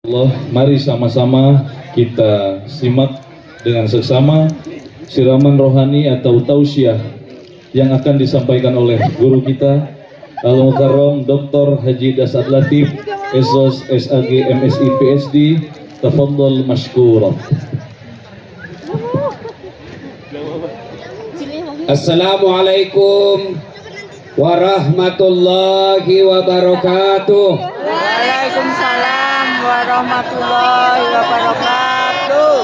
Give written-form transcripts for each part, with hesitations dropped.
Allah, mari sama-sama kita simak dengan seksama siraman rohani atau tausiah yang akan disampaikan oleh guru kita Al-Mukarram Dr. Haji Dasar Latif SOS SAG MSI PSD. Tafadhal mashkura. Assalamualaikum warahmatullahi wabarakatuh. Waalaikumsalam warahmatullahi wabarakatuh.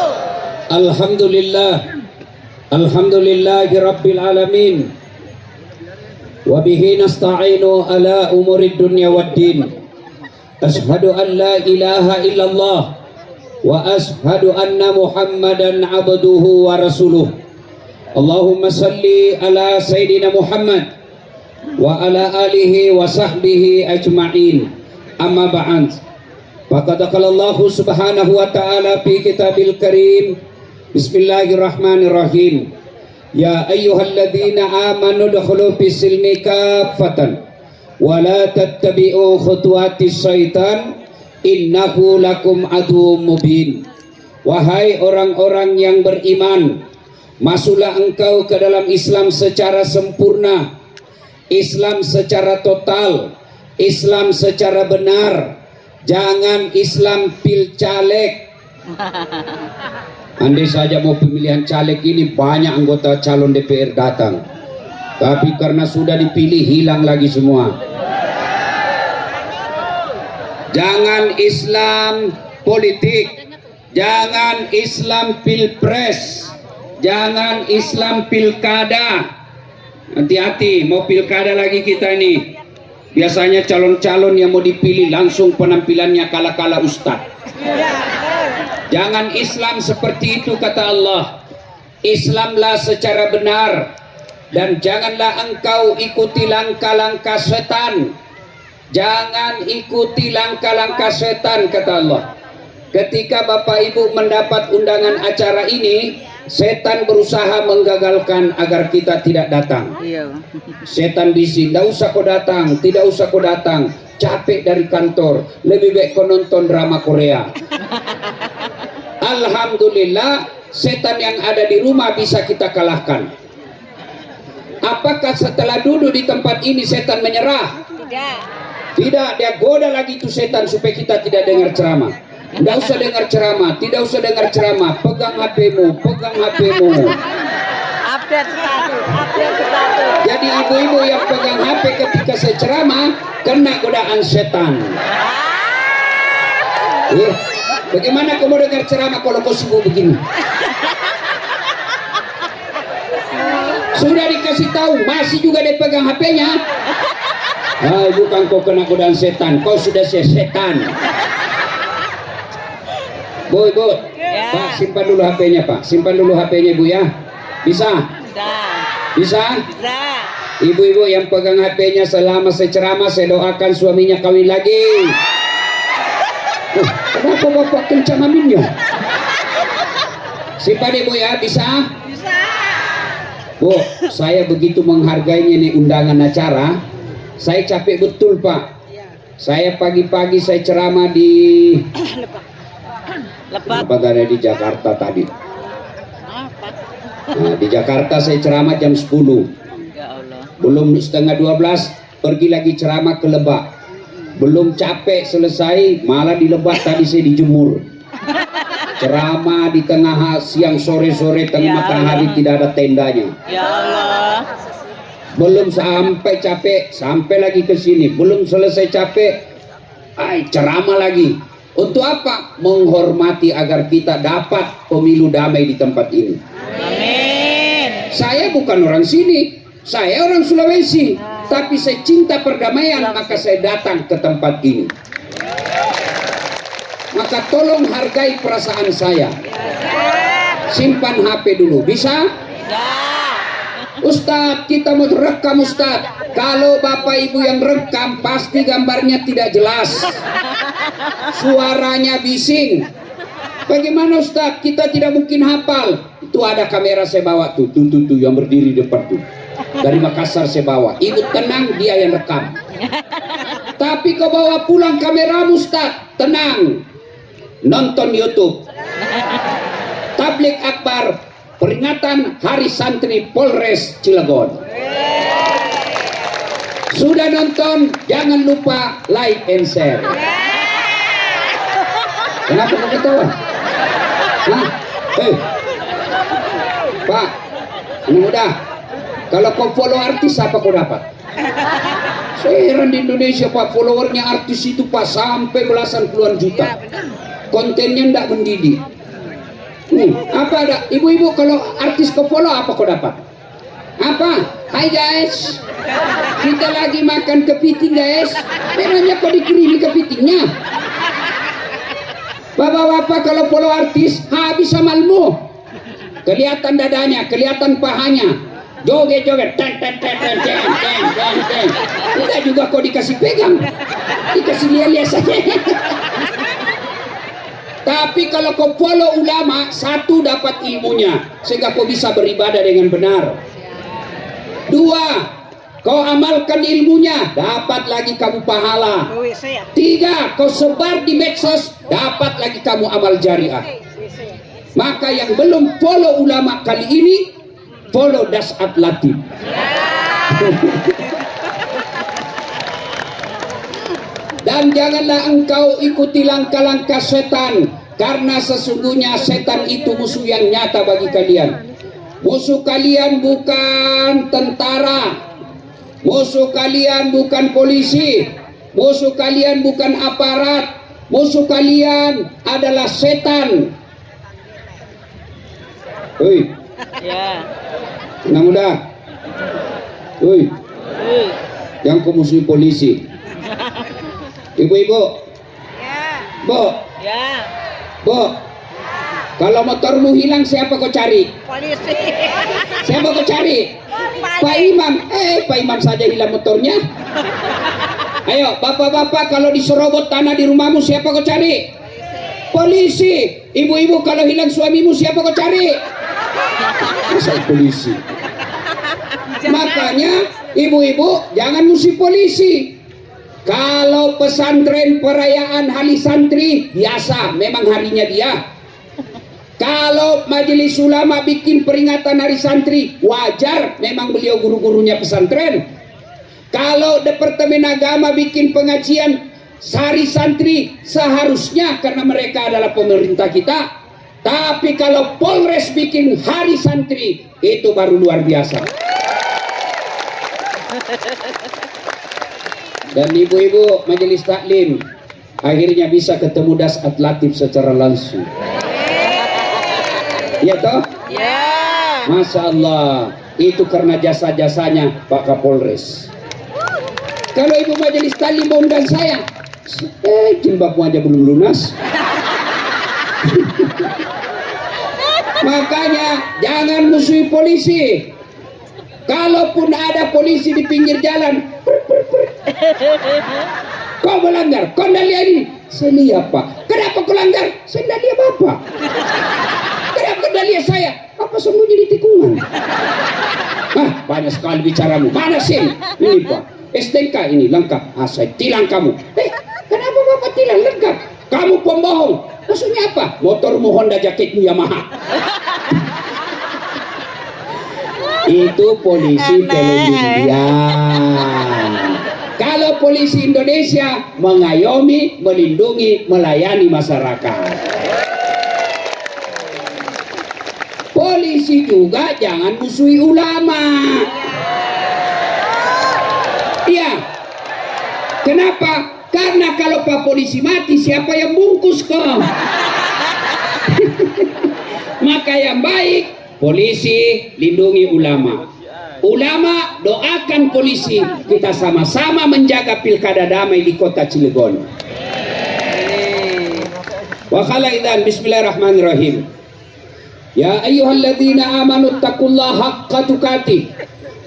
Alhamdulillahi rabbil alamin. Wa bihi nasta'inu ala umurid dunya waddin. Ashhadu an la ilaha illallah wa ashhadu anna Muhammadan abduhu wa rasuluh. Allahumma salli ala Sayyidina Muhammad wa ala alihi wa sahbihi ajma'in. Amma ba'd. Faqad qala Allah subhanahu wa ta'ala fi kitabil karim. Bismillahirrahmanirrahim. Ya ayyuhalladzina amanu dukhulu fis silmi kaffatan wa la tattabi'u khutuwatis syaitan innahu lakum aduwwum mubin. Wahai orang-orang yang beriman, masuklah engkau ke dalam Islam secara sempurna, Islam secara total, Islam secara benar. Jangan Islam pil caleg. Andai saja mau pemilihan caleg ini banyak anggota calon DPR datang, tapi karena sudah dipilih hilang lagi semua. Jangan Islam politik, jangan Islam pilpres, jangan Islam pilkada. Hati-hati, mau pilkada lagi kita ini. Biasanya calon-calon yang mau dipilih langsung penampilannya kala-kala ustadz. Jangan Islam seperti itu, kata Allah. Islamlah secara benar, dan janganlah engkau ikuti langkah-langkah setan. Jangan ikuti langkah-langkah setan, kata Allah. Ketika Bapak Ibu mendapat undangan acara ini, setan berusaha menggagalkan agar kita tidak datang. Setan bising, tidak usah kau datang, tidak usah kau datang, capek dari kantor, lebih baik kau nonton drama Korea. Alhamdulillah, setan yang ada di rumah bisa kita kalahkan. Apakah setelah duduk di tempat ini setan menyerah? Tidak, dia goda lagi itu setan supaya kita tidak dengar ceramah. Tidak usah dengar ceramah, tidak usah dengar ceramah. Pegang HP-mu, pegang HP-mu. Update status. Jadi ibu-ibu yang pegang HP ketika saya ceramah kena godaan setan. Bagaimana kamu dengar ceramah kalau kau sibuk begini? Sudah dikasih tahu, masih juga dia pegang HP-nya. Bukan kau kena godaan setan, kau sudah setan. Bu, Pak, simpan dulu HP-nya, Pak. Simpan dulu HP-nya, Bu, ya. Bisa? Bisa? Ibu-ibu yang pegang HP-nya selama saya ceramah, saya doakan suaminya kawin lagi. Kenapa Bapak kencang aminnya? Simpan, Ibu, ya. Bisa? Bisa. Bu, saya begitu menghargainya nih undangan acara. Saya capek betul, Pak. Saya pagi-pagi saya ceramah di Lebat ada di Jakarta tadi. Nah, di Jakarta saya ceramah jam 10. Belum setengah 12 pergi lagi ceramah ke Lebak. Belum capek selesai malah di Lebak tadi saya dijemur. Ceramah di tengah siang sore-sore tengah matahari tidak ada tendanya. Ya Allah. Belum sampai capek sampai lagi ke sini. Belum selesai capek ceramah lagi. Untuk apa? Menghormati agar kita dapat pemilu damai di tempat ini. Amin. Saya bukan orang sini, saya orang Sulawesi, tapi saya cinta perdamaian, maka saya datang ke tempat ini. Maka tolong hargai perasaan saya. Simpan HP dulu, bisa? Ustadz, kita mau rekam Ustadz. Kalau Bapak Ibu yang rekam pasti gambarnya tidak jelas, suaranya bising. Bagaimana Ustadz? Kita tidak mungkin hafal. Itu ada kamera saya bawa tuh yang berdiri depan tuh. Dari Makassar saya bawa. Ibu tenang, dia yang rekam. Tapi kau bawa pulang kameramu Ustadz, tenang. nonton YouTube. Tablik Akbar peringatan Hari Santri Polres Cilegon. Sudah nonton, jangan lupa like and share. Kenapa kau ketawa? Hah? Pak, ini mudah. Kalau kau follow artis, apa kau dapat? Saya heran di Indonesia, Pak, followernya artis itu, Pak, sampai belasan puluhan juta. Kontennya tidak mendidik. Apa ada? Ibu-ibu kalau artis kau follow, apa kau dapat? Apa? Hai guys, kita lagi makan kepiting guys. Memangnya kau dikirimi kepitingnya? Bapak-bapak kalau follow artis, habis amalmu. Kelihatan dadanya, kelihatan pahanya. Joget-joget, ten. Enggak juga kau dikasih pegang, dikasih lihat-lihat saja. Tapi kalau kau follow ulama, satu dapat ilmunya, sehingga kau bisa beribadah dengan benar. Dua, kau amalkan ilmunya, dapat lagi kamu pahala. Tiga, kau sebar di medsos, dapat lagi kamu amal jariah. Maka yang belum follow ulama kali ini, follow Dasat Latif. Dan janganlah engkau ikuti langkah-langkah setan, karena sesungguhnya setan itu musuh yang nyata bagi kalian. Musuh kalian bukan tentara, musuh kalian bukan polisi, musuh kalian bukan aparat, musuh kalian adalah setan. Hei, Ya. tenang udah. Hei, yang kau musuh polisi. Ibu-ibu, Ya. Bu, Ya. Bu, kalau motormu hilang siapa kau cari? Polisi. Siapa kau cari? Pak Imam. Pak Imam saja hilang motornya. Ayo, bapak-bapak, kalau diserobot tanah di rumahmu siapa kau cari? Polisi. Ibu-ibu, kalau hilang suamimu siapa kau cari? Masa polisi. Makanya ibu-ibu jangan musuh polisi. Kalau pesantren perayaan hari santri biasa, memang harinya dia. Kalau majelis ulama bikin peringatan hari santri, wajar, memang beliau guru-gurunya pesantren. Kalau departemen agama bikin pengajian hari santri, seharusnya karena mereka adalah pemerintah kita. Tapi kalau Polres bikin hari santri, itu baru luar biasa. Dan ibu-ibu majelis taklim akhirnya bisa ketemu Dasat Latif secara langsung. Ya toh? Ya. Masya Allah, itu karena jasa-jasanya Pak Kapolres. Kalau ibu majelis taklim mau undang saya, jilbabmu aja belum lunas. Makanya jangan musuhi polisi. Kalaupun ada polisi di pinggir jalan, kau melanggar, kau tidak lihat ini. Saya lihat Pak. Kenapa kau langgar? Saya tidak lihat Bapak. Kenapa kau tidak lihat saya? Apa sembunyi di tikungan? Banyak sekali bicaramu. Mana SIM? Ini Pak, STNK ini lengkap. Saya tilang kamu. Kenapa Bapak tilang lengkap? Kamu pembohong. Maksudnya apa? Motormu Honda, jaketmu Yamaha. Itu polisi pelindungan. Kalau polisi Indonesia mengayomi, melindungi, melayani masyarakat. Polisi juga jangan musuhi ulama. Iya. Kenapa? Karena kalau Pak Polisi mati, siapa yang bungkus kau? Maka yang baik, polisi lindungi ulama. Ulama doakan polisi. Kita sama-sama menjaga pilkada damai di kota Cilegon. Wa khalaidan, bismillahirrahmanirrahim. Ya ayyuhalladzina amanu taqullaha haqqa tuqatih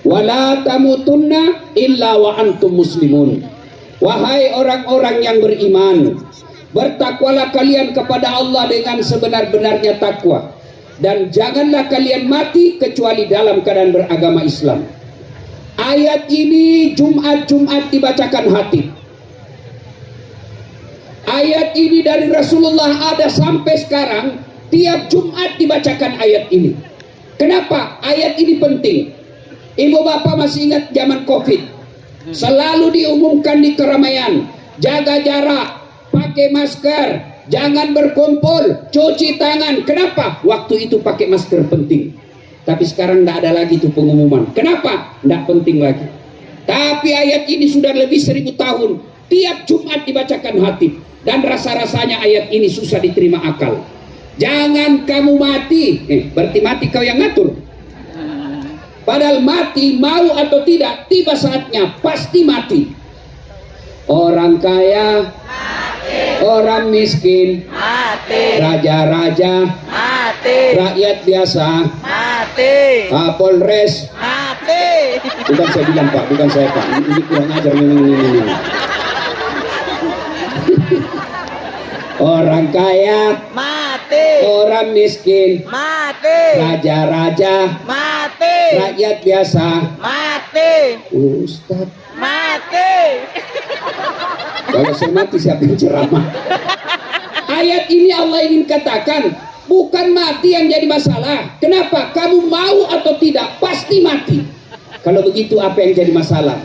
wa la tamutunna illa wa antum muslimun. Wahai orang-orang yang beriman, bertakwalah kalian kepada Allah dengan sebenar-benarnya takwa, dan janganlah kalian mati kecuali dalam keadaan beragama Islam. Ayat ini Jumat-Jumat dibacakan khatib. Ayat ini dari Rasulullah ada sampai sekarang, tiap Jumat dibacakan ayat ini. Kenapa? Ayat ini penting. Ibu bapak masih ingat zaman Covid, selalu diumumkan di keramaian, jaga jarak, pakai masker, jangan berkumpul, cuci tangan. Kenapa? Waktu itu pakai masker penting. Tapi sekarang tidak ada lagi itu pengumuman. Kenapa? Tidak penting lagi. Tapi ayat ini sudah lebih 1000 tahun, tiap Jumat dibacakan khatib. Dan rasa-rasanya ayat ini susah diterima akal. Jangan kamu mati, berarti mati kau yang ngatur. Padahal mati, mau atau tidak, tiba saatnya pasti mati. Orang kaya mati, orang miskin mati, raja-raja mati, rakyat biasa mati, Kapolres mati. Bukan saya bilang Pak, bukan saya Pak. Ini kurang ajar ini. Orang kaya mati, orang miskin mati, raja-raja mati, rakyat biasa mati, Ustaz mati. Kalau saya mati siapa yang ceramah? Ayat ini Allah ingin katakan bukan mati yang jadi masalah. Kenapa? Kamu mau atau tidak pasti mati. Kalau begitu apa yang jadi masalah?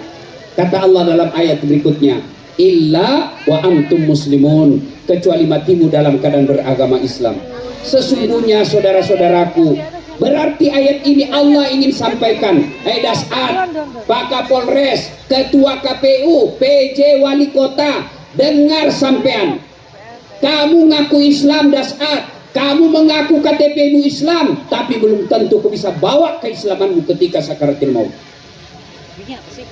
Kata Allah dalam ayat berikutnya, illa wa antum muslimun, kecuali matimu dalam keadaan beragama Islam. Sesungguhnya saudara-saudaraku, berarti ayat ini Allah ingin sampaikan, Dasat, Pak Kapolres, Ketua KPU, PJ Wali Kota, dengar sampean. Kamu ngaku Islam Dasat, kamu mengaku KTP-mu Islam, tapi belum tentu kau bisa bawa keislamanmu ketika sakaratul maut.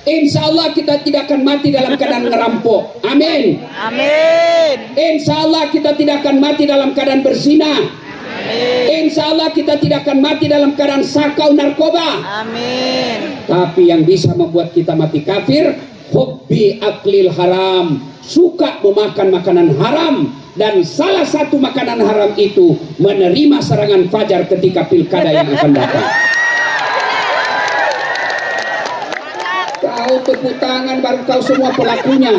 Insya Allah kita tidak akan mati dalam keadaan ngerampok. Amin. Amin. Insya Allah kita tidak akan mati dalam keadaan berzina. Amin. Insya Allah kita tidak akan mati dalam keadaan sakau narkoba. Amin. Tapi yang bisa membuat kita mati kafir, hubbi aklil haram, suka memakan makanan haram. Dan salah satu makanan haram itu menerima serangan fajar ketika pilkada yang akan datang. Kau tepuk tangan baru kau semua pelakunya.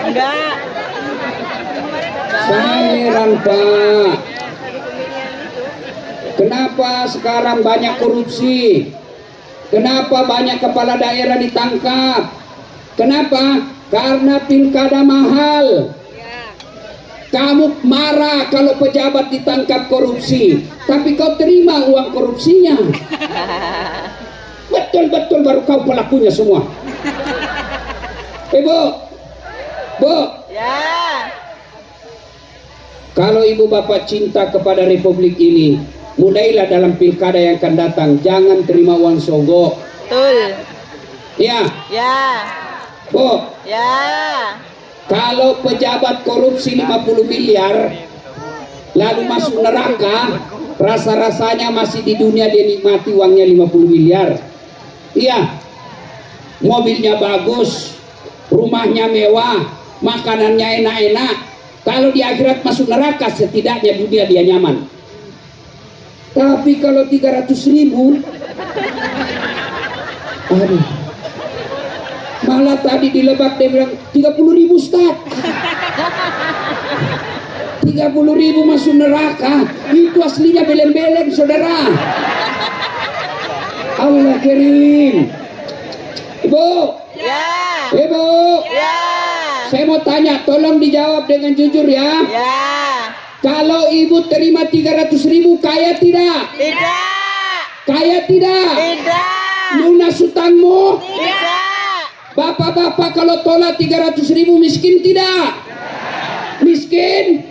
Enggak. Saya heran Pak. Kenapa sekarang banyak korupsi? Kenapa banyak kepala daerah ditangkap? Kenapa? Karena pilkada mahal. Kamu marah kalau pejabat ditangkap korupsi, tapi kau terima uang korupsinya. Betul-betul baru kau pelakunya semua. Bu. Ya. Kalau ibu bapak cinta kepada republik ini, mulailah dalam pilkada yang akan datang, jangan terima uang sogok. Betul. Ya. Ya. Bu. Ya. Kalau pejabat korupsi 50 miliar lalu masuk neraka, rasa-rasanya masih di dunia dia nikmati uangnya 50 miliar. Iya, mobilnya bagus, rumahnya mewah, makanannya enak-enak. Kalau di akhirat masuk neraka, setidaknya dunia dia nyaman. Tapi kalau 300.000, aduh, malah tadi di Lebak dia bilang 30.000 Ustaz. 30.000 masuk neraka, itu aslinya beleng-beleng saudara. Allah kirim. Ibu. Ya. Ibu. Ya. Saya mau tanya, tolong dijawab dengan jujur ya. Ya. Kalau ibu terima 300.000, kaya tidak? Tidak. Kaya tidak? Tidak. Lunas hutangmu? Tidak. Bapak-bapak kalau tolak 300.000 miskin tidak? Miskin?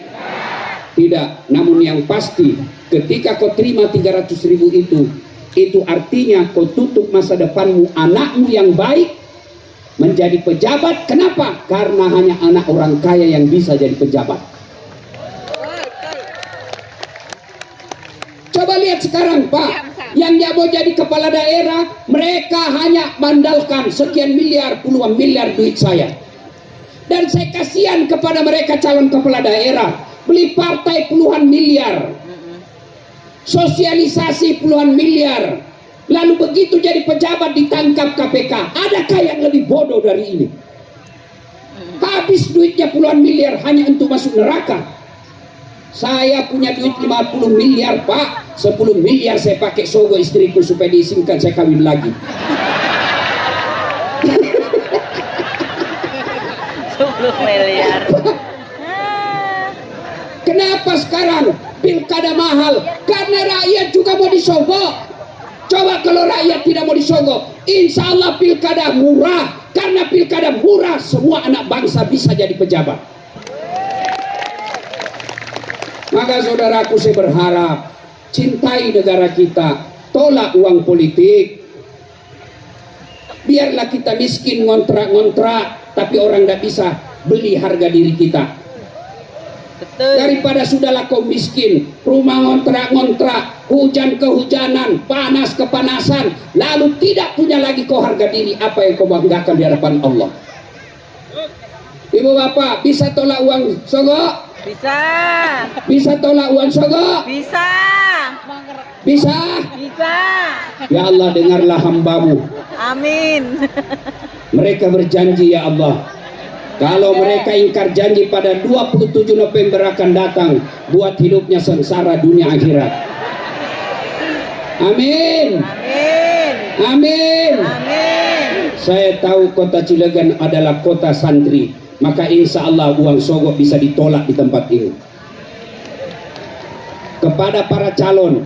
Tidak. Namun yang pasti ketika kau terima 300.000 itu artinya kau tutup masa depanmu, anakmu yang baik menjadi pejabat. Kenapa? Karena hanya anak orang kaya yang bisa jadi pejabat. Coba lihat sekarang Pak, yang dia mau jadi kepala daerah, mereka hanya mandalkan sekian miliar, puluhan miliar duit saya. Dan saya kasihan kepada mereka calon kepala daerah, beli partai puluhan miliar, sosialisasi puluhan miliar, Lalu begitu jadi pejabat ditangkap KPK. Adakah yang lebih bodoh dari ini? Habis duitnya puluhan miliar hanya untuk masuk neraka. Saya punya duit 50 miliar pak, 10 miliar saya pakai sogo istriku supaya diizinkan saya kawin lagi. 10 miliar. Kenapa sekarang pilkada mahal? Karena rakyat juga mau disogok. Coba kalau rakyat tidak mau disogok, insya Allah pilkada murah. Karena pilkada murah, semua anak bangsa bisa jadi pejabat. Maka saudaraku, saya berharap cintai negara kita, tolak uang politik. Biarlah kita miskin ngontrak-ngontrak, tapi orang tidak bisa beli harga diri kita. Betul. Daripada sudahlah kau miskin, rumah ngontrak-ngontrak, hujan kehujanan, panas kepanasan, lalu tidak punya lagi kau harga diri, apa yang kau banggakan di hadapan Allah? Ibu bapak, bisa tolak uang sogok? Bisa. Bisa tolak uang sogok? Bisa. Bisa? Bisa. Ya Allah, dengarlah hambamu. Amin. Mereka berjanji ya Allah, kalau mereka ingkar janji pada 27 November akan datang, buat hidupnya sengsara dunia akhirat. Amin. Amin. Amin. Amin. Saya tahu kota Cilegon adalah kota santri, maka insya Allah uang sogok bisa ditolak di tempat ini. Kepada para calon,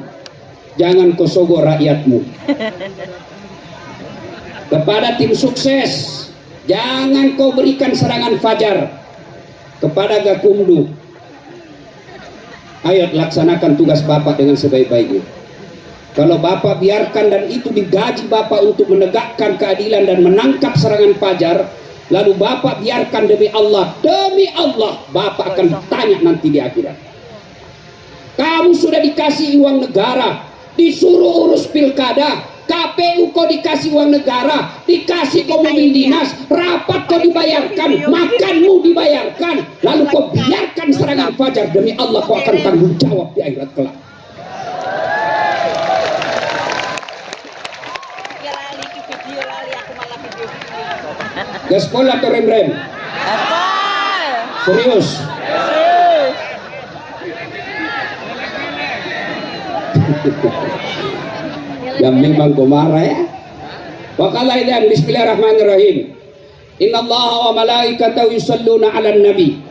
jangan kau sogok rakyatmu. Kepada tim sukses, jangan kau berikan serangan fajar. Kepada Gakumdu, ayo laksanakan tugas Bapak dengan sebaik-baiknya. Kalau Bapak biarkan dan itu digaji Bapak untuk menegakkan keadilan dan menangkap serangan fajar, lalu Bapak biarkan demi Allah, Bapak akan tanya nanti di akhirat. Kamu sudah dikasih uang negara, disuruh urus pilkada, KPU kau dikasih uang negara, dikasih kau mobil dinas, rapat kau dibayarkan, makanmu dibayarkan, lalu kau biarkan serangan fajar, demi Allah kau akan tanggung jawab di akhirat kelak. Gaspol atau rem-rem? Gaspol. Serius? Yang memang kau marah ya. Waqalaidan bismillahirrahmanirrahim. Innallaha wa malaikatahu yusalluna 'alan nabi.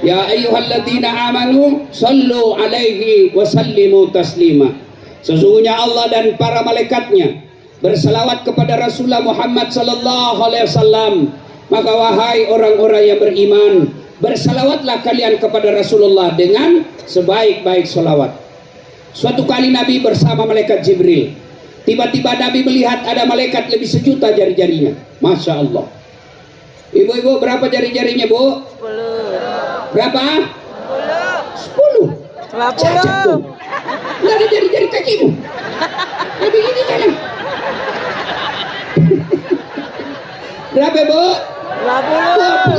Ya ayyuhalladzina amanu sallu 'alaihi wa sallimu taslima. Sesungguhnya Allah dan para malaikatnya berselawat kepada Rasulullah Muhammad sallallahu alaihi wasallam. Maka wahai orang-orang yang beriman, berselawatlah kalian kepada Rasulullah dengan sebaik-baik selawat. Suatu kali Nabi bersama malaikat Jibril. Tiba-tiba Nabi melihat ada malaikat lebih sejuta jari-jarinya. Masya Allah. Ibu-ibu berapa jari-jarinya, Bu? 10. Berapa? 10. 20. Cacat tuh. Nggak ada jari-jari kakimu. Lebih gini jalan. Berapa, Bu?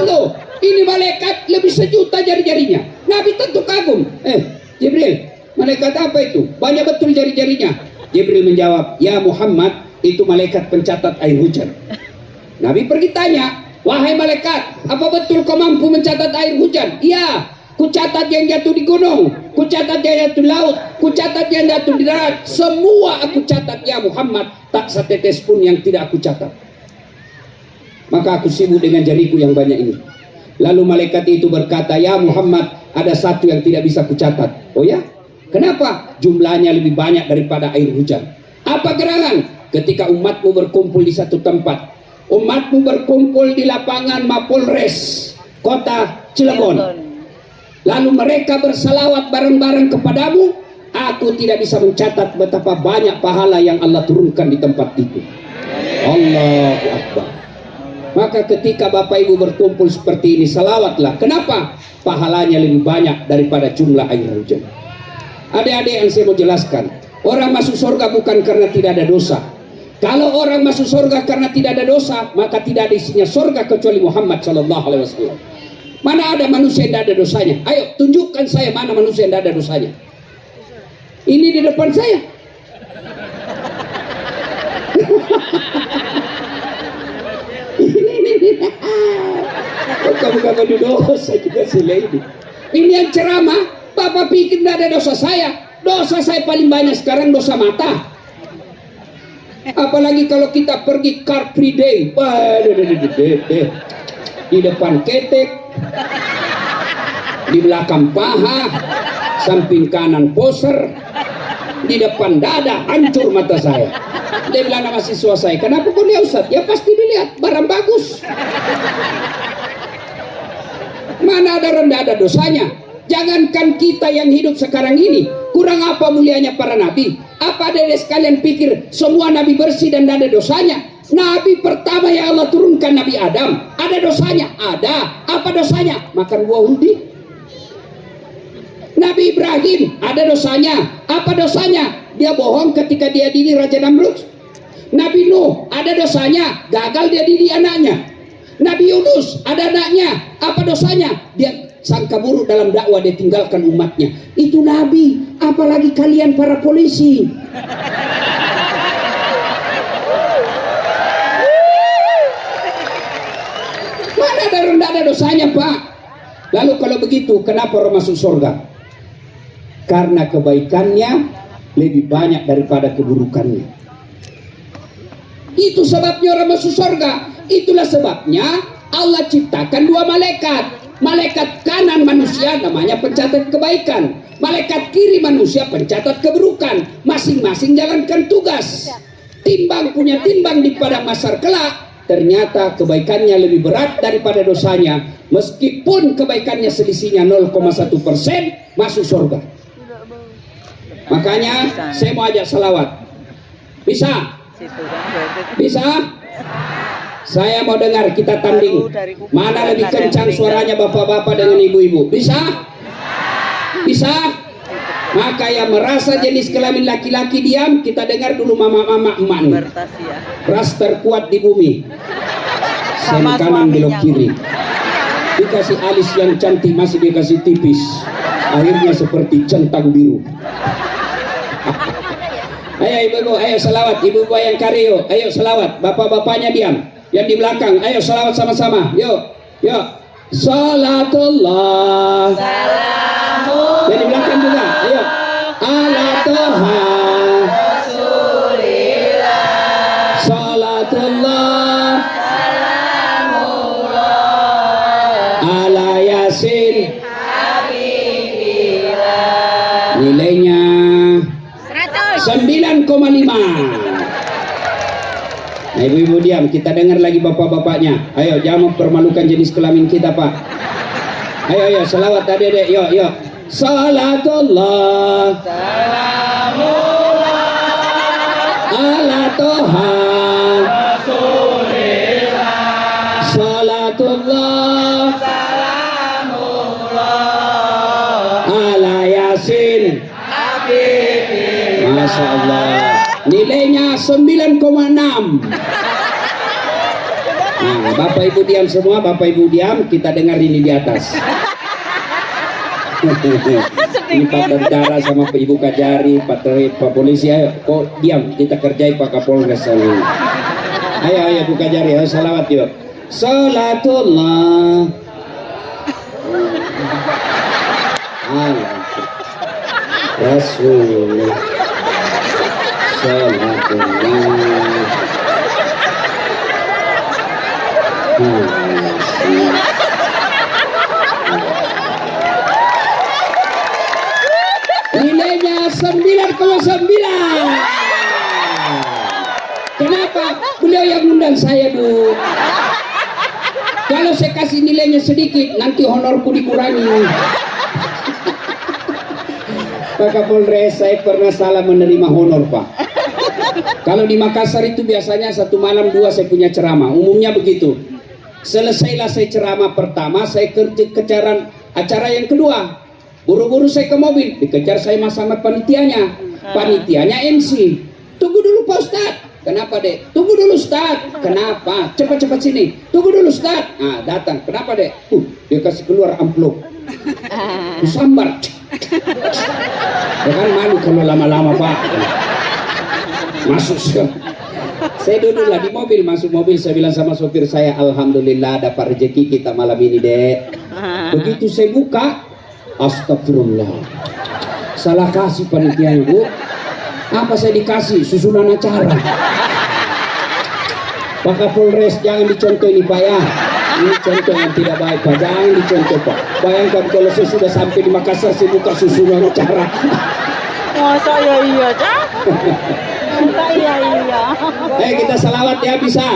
20. Ini malaikat lebih sejuta jari-jarinya. Nabi tentu kagum. Jibril, malaikat apa itu? Banyak betul jari-jarinya. Jibril menjawab, ya Muhammad, itu malaikat pencatat air hujan. Nabi pergi tanya, wahai malaikat, apa betul kau mampu mencatat air hujan? Iya, kucatat yang jatuh di gunung, kucatat yang jatuh di laut, kucatat yang jatuh di darat. Semua aku catat ya Muhammad, tak setetes pun yang tidak aku catat. Maka aku sibuk dengan jariku yang banyak ini. Lalu malaikat itu berkata, ya Muhammad, ada satu yang tidak bisa kucatat. Oh ya? Kenapa? Jumlahnya lebih banyak daripada air hujan. Apa gerangan? Ketika umatmu berkumpul di satu tempat, umatmu berkumpul di lapangan Mapolres kota Cilegon, lalu mereka bersalawat bareng-bareng kepadamu, aku tidak bisa mencatat betapa banyak pahala yang Allah turunkan di tempat itu. Allahu Akbar. Maka ketika Bapak Ibu berkumpul seperti ini, salawatlah. Kenapa? Pahalanya lebih banyak daripada jumlah air hujan. Adik-adik yang saya mau jelaskan, orang masuk surga bukan karena tidak ada dosa. Kalau orang masuk surga karena tidak ada dosa, maka tidak ada isinya surga kecuali Muhammad sallallahu alaihi wasallam. Mana ada manusia yang tidak ada dosanya? Ayo tunjukkan saya mana manusia yang tidak ada dosanya. Ini di depan saya. Kamu dosa juga sila ini. Ini yang ceramah, Bapak pikir tidak ada dosa saya. Dosa saya paling banyak sekarang dosa mata. Apalagi kalau kita pergi Car Free Day, di depan ketek, di belakang paha, samping kanan poser, di depan dada, hancur mata saya. Dia bilang sama siswa saya, kenapa kau lihat Ustaz? Ya pasti dilihat, barang bagus. Mana ada rendah ada dosanya. Jangankan kita yang hidup sekarang ini, kurang apa mulianya para nabi? Apa ada sekalian pikir semua nabi bersih dan tidak ada dosanya? Nabi pertama yang Allah turunkan Nabi Adam, ada dosanya? Ada. Apa dosanya? Makan buah uldi. Nabi Ibrahim ada dosanya. Apa dosanya? Dia bohong ketika dia didik Raja Namrud. Nabi Nuh ada dosanya, gagal dia didik anaknya. Nabi Yunus ada anaknya, apa dosanya? Dia sangka buruk dalam dakwah, dia tinggalkan umatnya. Itu Nabi, apalagi kalian para polisi. Mana ada rendah ada dosanya, Pak? Lalu kalau begitu, kenapa orang masuk surga? Karena kebaikannya lebih banyak daripada keburukannya. Itu sebabnya orang masuk surga. Itulah sebabnya Allah ciptakan dua malaikat. Malaikat kanan manusia namanya pencatat kebaikan. Malaikat kiri manusia pencatat keburukan. Masing-masing jalankan tugas. Timbang punya timbang di padang mahsyar kelak. Ternyata kebaikannya lebih berat daripada dosanya. Meskipun kebaikannya selisihnya 0,1%, masuk surga. Makanya saya mau ajak salawat. Bisa? Bisa? Saya mau dengar, kita tanding. Mana lebih kencang suaranya bapak-bapak dengan ibu-ibu? Bisa? Bisa? Maka yang merasa jenis kelamin laki-laki diam, kita dengar dulu mama-mama emak. Ras terkuat di bumi. Sen kanan belok kiri. Dikasih alis yang cantik, masih dikasih tipis. Akhirnya seperti centang biru. Ayo ibu-ibu, ayo salawat. Ibu-ibu yang karyo, ayo salawat. Bapak-bapaknya diam. Yang di belakang, ayo salawat sama-sama. Yuk, yuk. Salatullah. Yang di belakang juga, ayo. Ala Toha. Salatullah. Ala Yasin. Nilainya 9,5. Nah, ibu-ibu diam, kita dengar lagi bapak-bapaknya. Ayo, jangan mempermalukan jenis kelamin kita, Pak. Ayo, ayo, salawat tadi, dek. Yuk, yuk. Salatullah. Ala Toha. Salatullah. Ala Yasin. Masya Allah. Nilainya 9,6. Nah, Bapak Ibu diam semua, Bapak Ibu diam, kita dengar ini di atas. Ini Pak Tentara sama Pak Ibu Kajari, Pak Polisi, ayo, kok diam, kita kerjai Pak Kapolres ini. Ayo, ayo Bu Kajari, ayo salawat yuk. Salatullah. Allah. Rasulullah. Salatullah. Nilainya 9,9. Kenapa? Beliau yang undang saya, Bu. Kalau saya kasih nilainya sedikit, nanti honorku dikurangi. Pak Kapolres, saya pernah salah menerima honor, Pak. Kalau di Makassar itu biasanya 1 malam 2 saya punya ceramah. Umumnya begitu. Selesailah saya ceramah pertama, saya kejaran acara yang kedua. Buru-buru saya ke mobil, dikejar saya sama panitianya. Panitianya MC. Tunggu dulu Pak Ustadz. Kenapa, Dek? Tunggu dulu Ustadz. Kenapa? Cepat-cepat sini. Tunggu dulu Ustadz. Nah, datang. Kenapa, Dek? Dia kasih keluar amplop. Sambar. Ya kan malu kalau lama-lama, Pak. Masuk Saya duduklah di mobil, masuk mobil saya bilang sama sopir saya, alhamdulillah dapat rezeki kita malam ini, Dek. Begitu saya buka, astagfirullah. Salah kasih panitia, Bu. Apa saya dikasih? Susunan acara. Pak Kapolres, jangan dicontoh ini, Pak ya. Ini contoh yang tidak baik, Pak. Jangan dicontoh, Pak. Bayangkan kalau saya sudah sampai di Makassar, saya buka susunan acara. Masa iya, Cak? Masa iya. Kita salawat ya, bisa?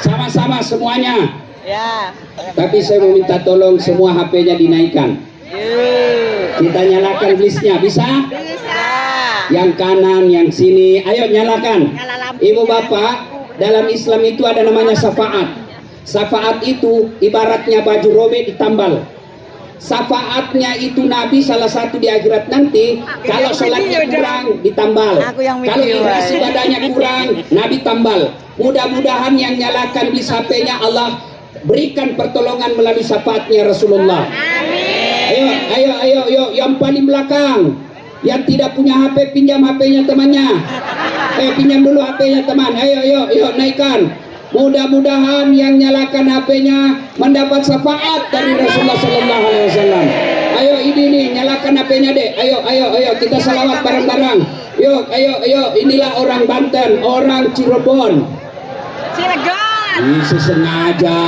Sama-sama semuanya. Ya. Tapi saya mau minta tolong semua HP-nya dinaikkan. Kita nyalakan listnya, bisa? Bisa. Yang kanan, yang sini, ayo nyalakan. Ibu bapak, dalam Islam itu ada namanya syafaat. Syafaat itu ibaratnya baju robek ditambal. Syafaatnya itu Nabi salah satu di akhirat nanti, kalau sholatnya kurang ditambal, kalau ikhlas ibadahnya kurang Nabi tambal. Mudah-mudahan yang nyalakan di HP-nya Allah berikan pertolongan melalui syafaatnya Rasulullah. Ayo, yang paling belakang, yang tidak punya HP pinjam HP-nya temannya. Pinjam dulu HP-nya teman. Ayo, naikkan. Mudah-mudahan yang nyalakan HP-nya mendapat syafaat dari Rasulullah Sallallahu Alaihi Wasallam. Ayo ini nyalakan HP-nya, Dek. Ayo kita salawat bareng-bareng. Yuk, ayo, inilah orang Banten, orang Cirebon. Ini sengaja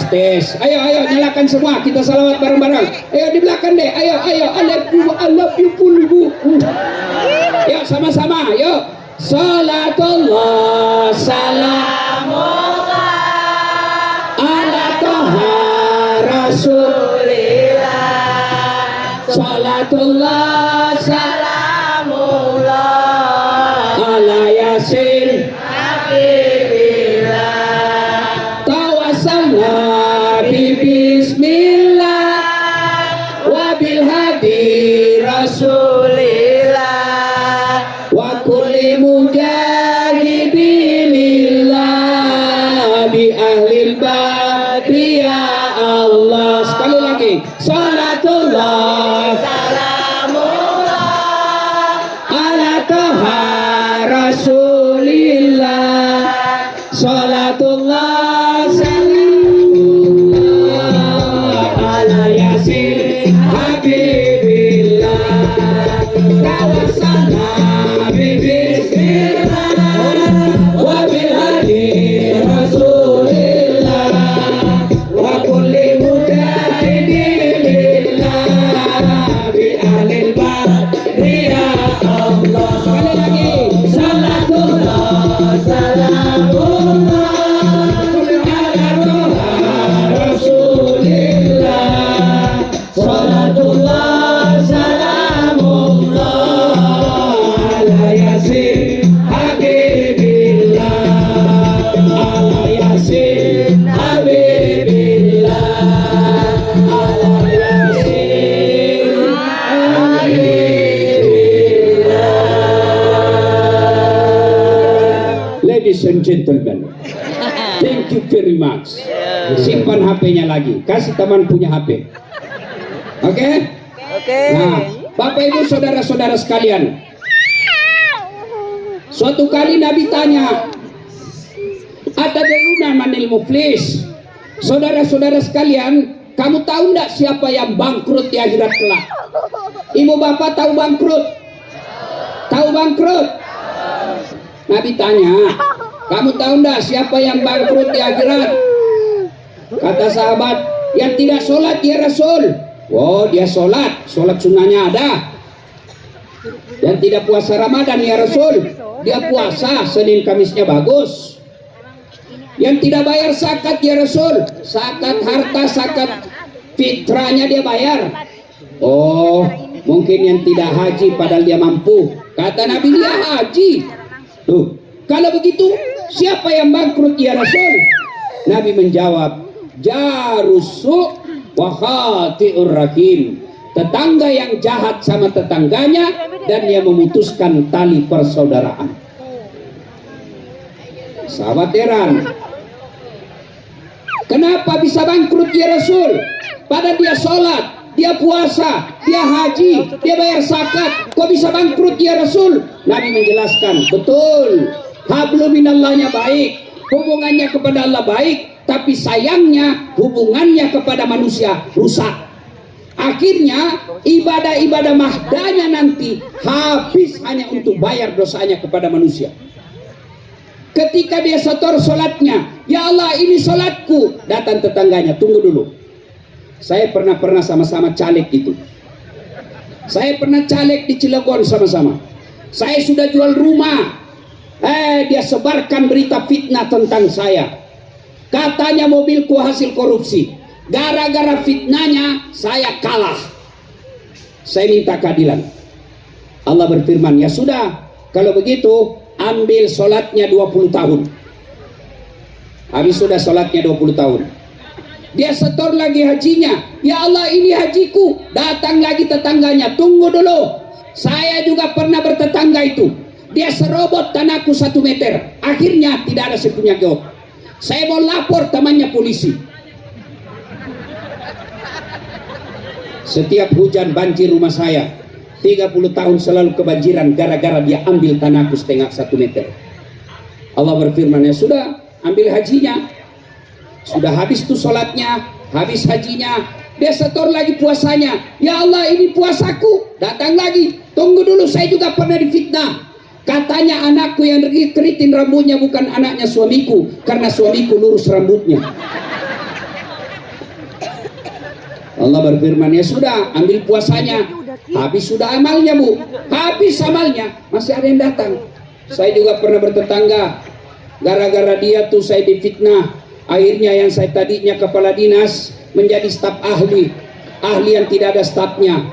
tes. Ayo nyalakan semua, kita salawat bareng-bareng. Ayo di belakang, Dek. Ayo, I love you full, Bu. Yuk sama-sama, yuk. Salatullah salamullah ala toha rasulillah. Salatullah salamullah ala yasin habibillah. Tawassalna bi bismillah wa bil hadi rasulillah wa kulli mujahidillah bi ahlil badri ya Allah. Sekali lagi, salatullah salamullah ala toha rasulillah. Salatullah salamullah ala yasin habibillah. Tawassalna bi bismillah wa bil hadi rasulillah wa kulli mujahidillah bi ahlil badri ya Allah. Sekali lagi, salatullah salamullah ala toha rasulillah. Salatullah salamullah ala yasin habibillah. Ala yasin habibillah. Ala yasin habibillah. Ladies and gentlemen, thank you very much. Simpan HP-nya lagi, kasih teman punya HP. Oke? Nah, Bapak Ibu saudara-saudara sekalian, suatu kali Nabi tanya, "Atadruna manil muflis?" Saudara-saudara sekalian, kamu tahu enggak siapa yang bangkrut di akhirat kelak? Ibu bapak tahu bangkrut? Tahu bangkrut? Nabi tanya, kamu tahu enggak siapa yang bangkrut di akhirat? Kata sahabat, yang tidak sholat ya Rasul. Oh, dia sholat sunnahnya ada. Dan tidak puasa Ramadan ya Rasul. Dia puasa Senin Kamisnya bagus. Yang tidak bayar zakat ya Rasul. Zakat harta, zakat fitrahnya dia bayar. Oh, mungkin yang tidak haji padahal dia mampu. Kata Nabi, dia haji. Tuh, kalau begitu siapa yang bangkrut ya Rasul? Nabi menjawab, jarusu wa khati'ur rahim. Tetangga yang jahat sama tetangganya dan dia memutuskan tali persaudaraan. Sahabat heran, kenapa bisa bangkrut ya Rasul? Padahal dia sholat, dia puasa, dia haji, dia bayar zakat, kok bisa bangkrut ya Rasul? Nabi menjelaskan, betul, Hablum minallahnya baik, hubungannya kepada Allah baik, tapi sayangnya hubungannya kepada manusia rusak. Akhirnya ibadah-ibadah mahdanya nanti habis hanya untuk bayar dosanya kepada manusia. Ketika dia setor sholatnya, ya Allah ini sholatku, datang tetangganya, tunggu dulu. Saya pernah sama-sama caleg itu. Saya pernah caleg di Cilegon sama-sama. Saya sudah jual rumah. Dia sebarkan berita fitnah tentang saya. Katanya mobilku hasil korupsi. Gara-gara fitnahnya saya kalah. Saya minta keadilan. Allah berfirman, ya sudah, kalau begitu ambil sholatnya 20 tahun. Habis sudah sholatnya 20 tahun. Dia setor lagi hajinya. Ya Allah ini hajiku. Datang lagi tetangganya, tunggu dulu. Saya juga pernah bertetangga itu. Dia serobot tanahku 1 meter. Akhirnya tidak ada sepunya jawab. Saya mau lapor temannya polisi. Setiap hujan banjir rumah saya. 30 tahun selalu kebanjiran gara-gara dia ambil tanahku setengah 1 meter. Allah berfirman, ya sudah, ambil hajinya. Sudah habis tuh sholatnya, habis hajinya. Dia setor lagi puasanya. Ya Allah ini puasaku. Datang lagi. Tunggu dulu, saya juga pernah difitnah. Katanya anakku yang keriting rambutnya bukan anaknya suamiku, karena suamiku lurus rambutnya. Allah berfirman, ya sudah, ambil puasanya. Habis sudah amalnya bu. Habis amalnya, masih ada yang datang. Saya juga pernah bertetangga. Gara-gara dia tuh saya difitnah. Akhirnya yang saya tadinya kepala dinas menjadi staf ahli. Ahli yang tidak ada stafnya.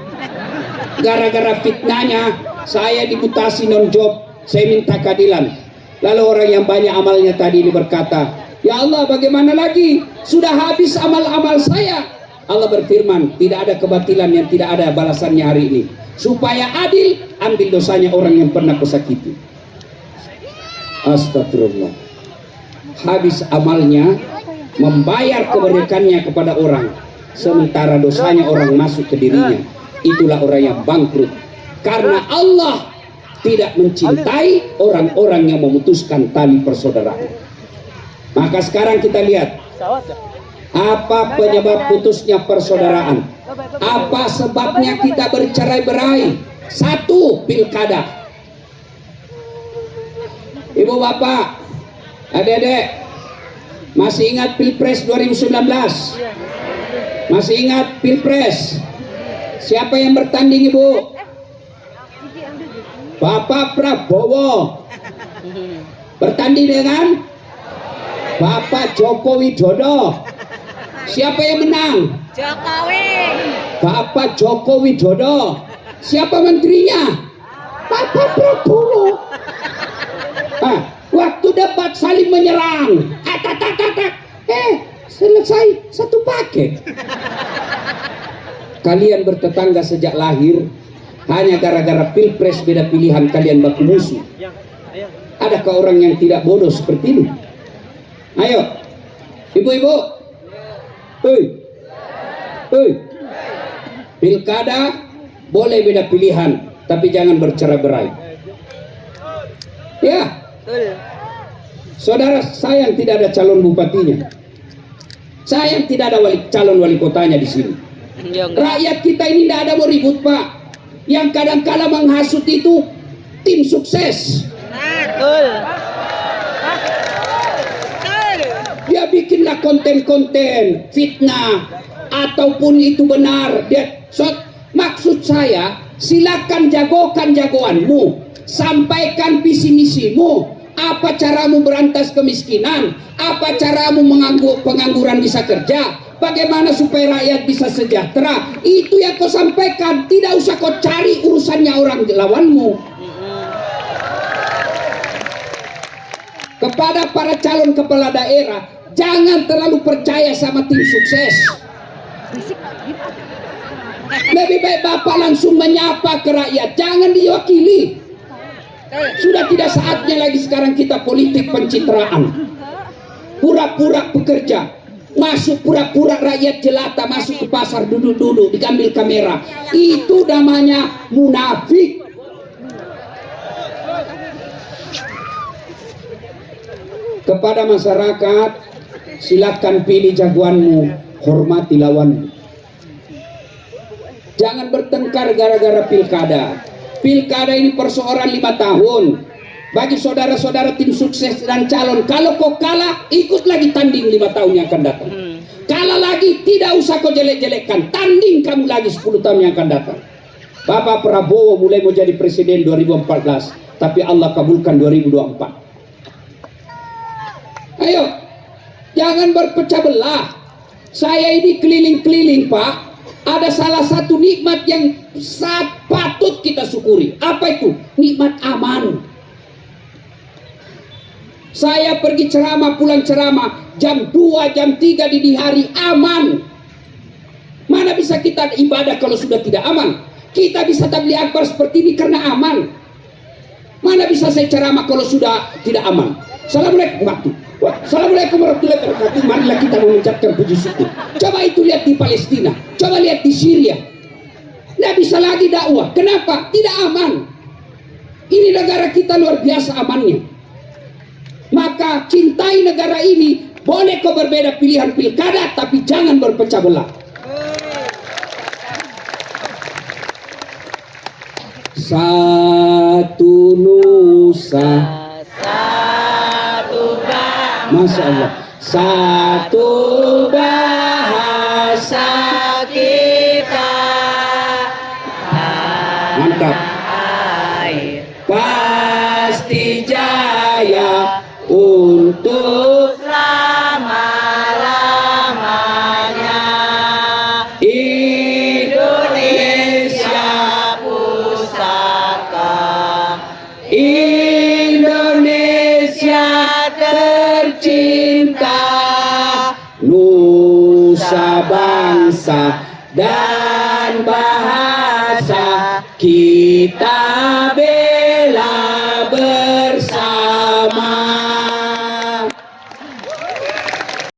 Gara-gara fitnahnya saya dimutasi non-job. Saya minta keadilan. Lalu orang yang banyak amalnya tadi ini berkata, ya Allah bagaimana lagi? Sudah habis amal-amal saya. Allah berfirman, tidak ada kebatilan yang tidak ada balasannya hari ini. Supaya adil, ambil dosanya orang yang pernah kau sakiti. Astagfirullah. Habis amalnya, membayar kebaikannya kepada orang, sementara dosanya orang masuk ke dirinya. Itulah orang yang bangkrut. Karena Allah tidak mencintai orang-orang yang memutuskan tali persaudaraan. Maka sekarang kita lihat, apa penyebab putusnya persaudaraan? Apa sebabnya kita bercerai-berai? 1, pilkada. Ibu bapak, adik-adik, masih ingat Pilpres 2019? Masih ingat Pilpres? Siapa yang bertanding ibu? Bapak Prabowo bertanding dengan Bapak Joko Widodo. Siapa yang menang? Jokowi. Bapak Joko Widodo. Siapa menterinya? Bapak Prabowo. Waktu debat saling menyerang. Selesai satu paket. Kalian bertetangga sejak lahir. Hanya gara-gara pilpres beda pilihan kalian baku musuh. Adakah orang yang tidak bodoh seperti ini? Ayo, ibu-ibu. Pilkada boleh beda pilihan, tapi jangan bercerai-berai. Ya. Saudara, saya yang tidak ada calon bupatinya. Saya yang tidak ada calon wali kotanya di sini. Rakyat kita ini tidak ada mau ribut, Pak. Yang kadang-kala menghasut itu tim sukses. Dia bikinlah konten-konten fitnah ataupun itu benar. Maksud saya, silakan jagokan jagoanmu, sampaikan visi misimu. Apa caramu berantas kemiskinan? Apa caramu pengangguran bisa kerja? Bagaimana supaya rakyat bisa sejahtera? Itu yang kau sampaikan. Tidak usah kau cari urusannya orang lawanmu. Kepada para calon kepala daerah, jangan terlalu percaya sama tim sukses. Lebih baik Bapak langsung menyapa ke rakyat. Jangan diwakili. Sudah tidak saatnya lagi sekarang kita politik pencitraan. Pura-pura bekerja. Masuk pura-pura rakyat jelata, masuk ke pasar duduk-duduk diambil kamera. Itu namanya munafik. kepada masyarakat, silakan pilih jagoanmu, hormati lawanmu. Jangan bertengkar gara-gara pilkada. Pilkada ini perseorangan 5 tahun. Bagi saudara-saudara tim sukses dan calon, kalau kau kalah, ikut lagi tanding 5 tahun yang akan datang. Kalah lagi, tidak usah kau jelek-jelekkan, tanding kamu lagi 10 tahun yang akan datang. Bapak Prabowo mulai mau jadi presiden 2014, tapi Allah kabulkan 2024. Ayo, jangan berpecah belah. Saya ini keliling-keliling, Pak. Ada salah satu nikmat yang patut kita syukuri. Apa itu? Nikmat aman. Saya pergi ceramah, pulang ceramah jam 2, jam 3 dini hari, aman. Mana bisa kita ibadah kalau sudah tidak aman? Kita bisa tabligh akbar seperti ini karena aman. Mana bisa saya ceramah kalau sudah tidak aman? Assalamualaikum warahmatullahi wabarakatuh. Marilah kita mengucapkan puji syukur. Coba itu lihat di Palestina, coba lihat di Syria. Tidak bisa lagi dakwah. Kenapa? Tidak aman. Ini negara kita luar biasa amannya. Maka cintai negara ini. Boleh kau berbeda pilihan pilkada, tapi jangan berpecah belah. Satu nusa, Satu bangsa, Masya Allah. Satu bahasa. kita Mantap. air Pasti jaya untuk selama-lamanya. Indonesia, Pusaka Indonesia tercinta, nusa bangsa dan bahasa kita bela bersama.